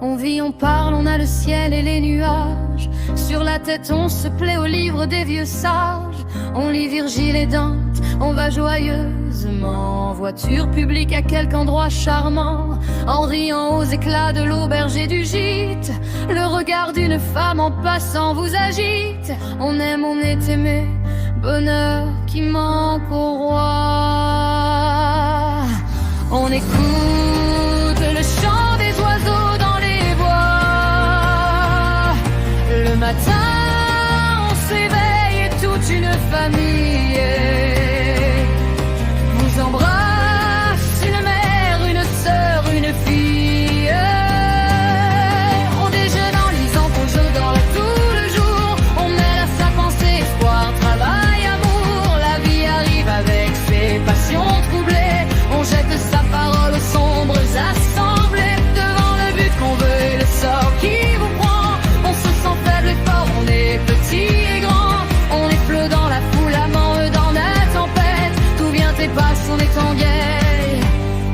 On vit, on parle, on a le ciel et les nuages. Sur la tête on se plaît au livre des vieux sages. On lit Virgile et Dante, on va joyeusement en voiture publique à quelque endroit charmant, en riant aux éclats de l'auberge et du gîte. Le regard d'une femme en passant vous agite. On aime, on est aimé, bonheur qui manque au roi. On écoute le chant des oiseaux dans les bois. Le matin on s'éveille et toute une famille vous embrasse, une mère, une sœur, une fille. On déjeune en lisant Bonjour dans tout le jour. On mêle à sa pensée espoir, travail, amour. La vie arrive avec ses passions troublées. On jette sa parole aux sombres assemblées. Devant le but qu'on veut et le sort qui vous prend. On se sent faible et fort, on est petit et grand. On est flot dans la foule, amant dans la tempête. Tout vient et passe, on est en guerre,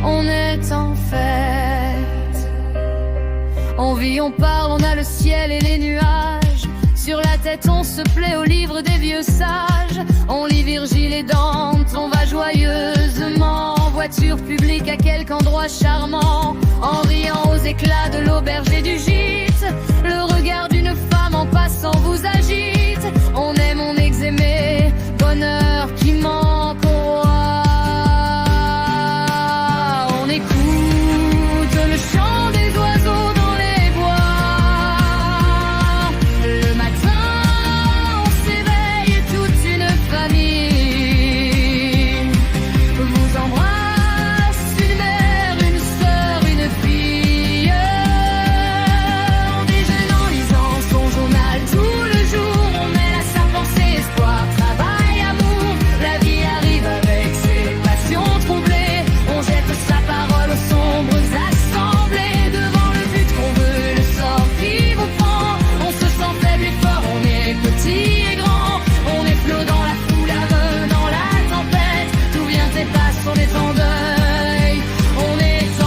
on est en fête. On vit, on parle, on a le ciel et les nuages. Sur la tête on se plaît au livre des vieux sages. On lit Virgile et Dante, on va joyeusement en voiture publique à quelque endroit charmant, en riant aux éclats de l'auberge et du gîte. Le regard d'une femme en passant vous agite. On aime, on est aimé, bonheur qui manque au roi. On écoute le chant des oiseaux dans les bois. Le matin on s'éveille et toute une famille vous embrasse, une mère, une sœur, une fille. On déjeune en lisant son journal tout le jour. On mêle à sa pensée espoir, travail, amour. La vie arrive avec ses passions troublées. On jette sa parole aux sombres assemblées. Devant le but qu'on veut, le sort qui vous prend. On se sent faible et fort, on est petit et grand. On est flot dans la foule, aveugle dans la tempête. Tout vient et passe, on est en deuil, on est en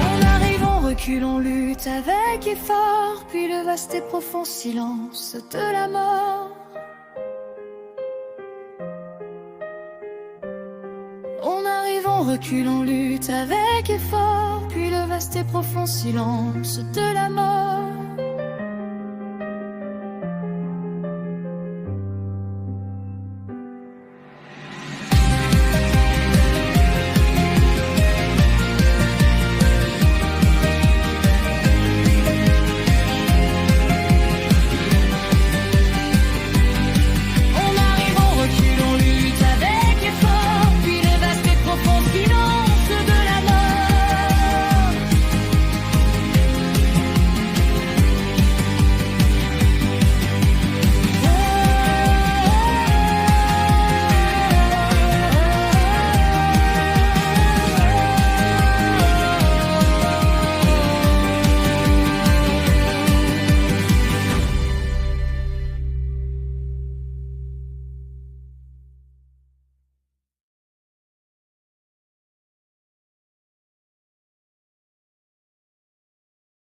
On arrive, on recule, on lutte avec effort, puis le vaste et profond silence de la mort. On arrive, on recule, on lutte avec effort, puis le vaste et profond silence de la mort.